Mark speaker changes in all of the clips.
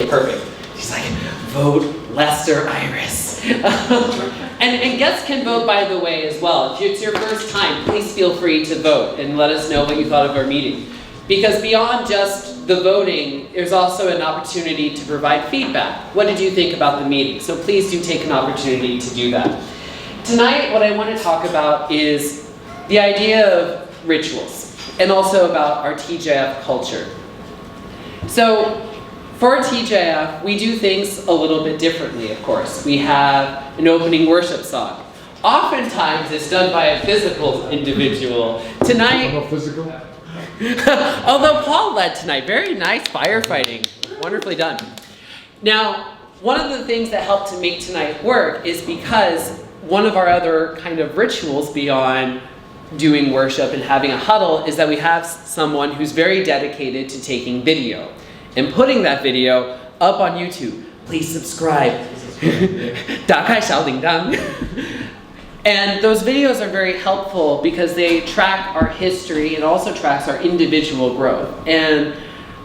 Speaker 1: perfect. She's like, vote Lester Iris. And guests can vote, by the way, as well. If it's your first time, please feel free to vote and let us know what you thought of our meeting. Because beyond just the voting, there's also an opportunity to provide feedback. What did you think about the meeting? So please do take an opportunity to do that. Tonight, what I want to talk about is the idea of rituals and also about our TGIF culture. So for TGIF, we do things a little bit differently, of course. We have an opening worship song. Oftentimes, it's done by a physical individual. Tonight, although Paul led tonight, very nice firefighting, wonderfully done. Now, one of the things that helped to make tonight work is because one of our other kind of rituals beyond doing worship and having a huddle is that we have someone who's very dedicated to taking video and putting that video up on YouTube. Please subscribe. 打开小铃铛. And those videos are very helpful because they track our history and also tracks our individual growth. And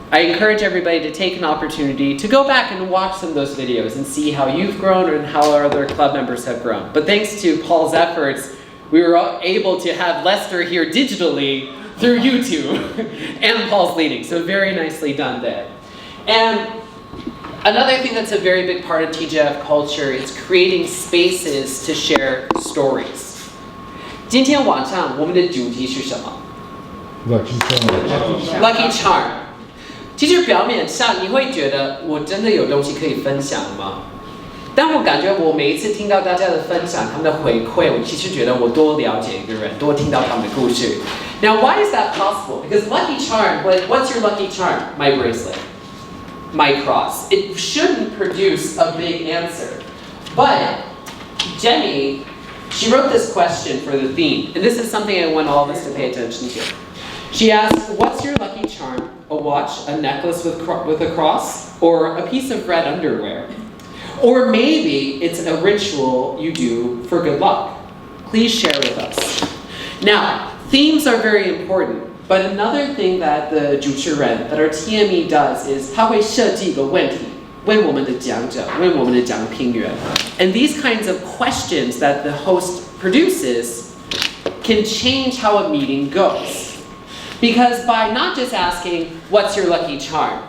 Speaker 1: I encourage everybody to take an opportunity to go back and watch some of those videos and see how you've grown and how our other club members have grown. But thanks to Paul's efforts, we were able to have Lester here digitally through YouTube and Paul's leading. So very nicely done there. And another thing that's a very big part of TGIF culture is creating spaces to share stories. 今天晚上我们的主题是什么？ Lucky Charm。 其实表面上你会觉得我真的有东西可以分享吗？但我感觉我每一次听到大家的分享，他们的回馈，我其实觉得我多了解一个人，多听到他们的故事。Now, why is that possible? Because Lucky Charm, like, what's your lucky charm? My bracelet. My cross. It shouldn't produce a big answer. But Jenny, she wrote this question for the theme, and this is something I want all of us to pay attention to. She asked, what's your lucky charm? A watch, a necklace with a cross, or a piece of red underwear? Or maybe it's a ritual you do for good luck. Please share with us. Now, themes are very important. But another thing that the 主持人, that our TME does is 它会设计一个问题，问我们的讲者，问我们的讲评员. And these kinds of questions that the host produces can change how a meeting goes. Because by not just asking, what's your lucky charm?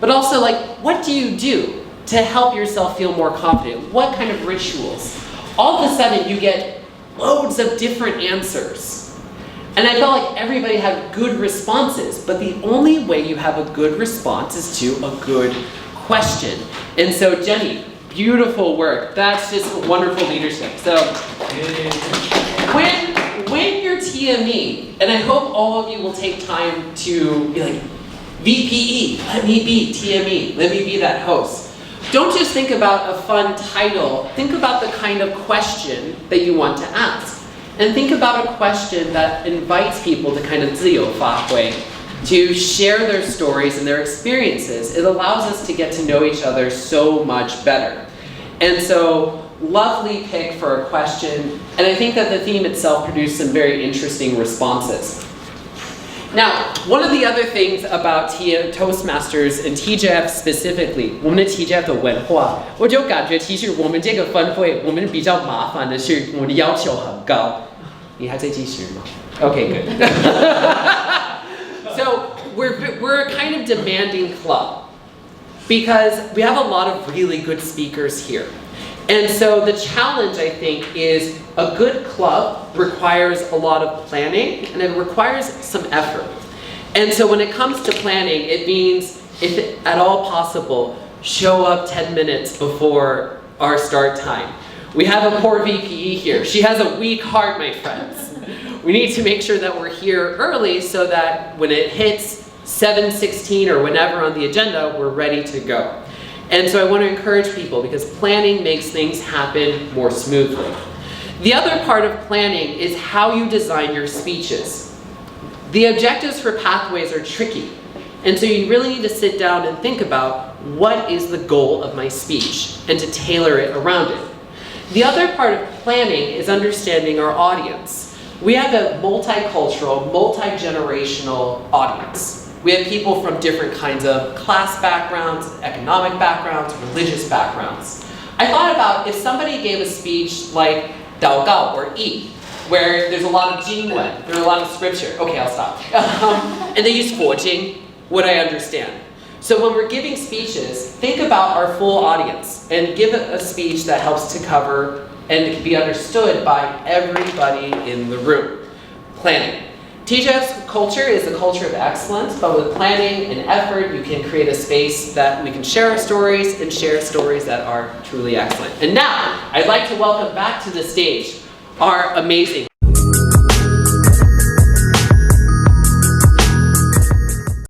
Speaker 1: But also like, what do you do to help yourself feel more confident? What kind of rituals? All of a sudden you get loads of different answers. And I felt like everybody had good responses, but the only way you have a good response is to a good question. And so Jenny, beautiful work. That's just wonderful leadership. So when you're TME, and I hope all of you will take time to be like, VPE, let me be TME, let me be that host. Don't just think about a fun title, think about the kind of question that you want to ask. And think about a question that invites people to kind of 自由发挥, to share their stories and their experiences. It allows us to get to know each other so much better. And so, lovely pick for a question. And I think that the theme itself produced some very interesting responses. Now, one of the other things about Toastmasters and TGIF specifically, 我们的 TGIF 的文化，我就感觉其实我们这个分会，我们比较麻烦的是我们的要求很高。你还在继续吗? Okay, good. So we're a kind of demanding club because we have a lot of really good speakers here. And so the challenge, I think, is a good club requires a lot of planning and it requires some effort. And so when it comes to planning, it means, if at all possible, show up 10 minutes before our start time. We have a poor VPE here. She has a weak heart, my friends. We need to make sure that we're here early so that when it hits 7:16 or whenever on the agenda, we're ready to go. And so I want to encourage people because planning makes things happen more smoothly. The other part of planning is how you design your speeches. The objectives for pathways are tricky. And so you really need to sit down and think about what is the goal of my speech and to tailor it around it. The other part of planning is understanding our audience. We have a multicultural, multi-generational audience. We have people from different kinds of class backgrounds, economic backgrounds, religious backgrounds. I thought about if somebody gave a speech like 祷告 or 义, where there's a lot of 经文, there's a lot of scripture. Okay, I'll stop. And they use 佛经, would I understand? So when we're giving speeches, think about our full audience and give a speech that helps to cover and can be understood by everybody in the room. Planning. TGIF's culture is a culture of excellence, but with planning and effort, you can create a space that we can share our stories and share stories that are truly excellent. And now, I'd like to welcome back to the stage our amazing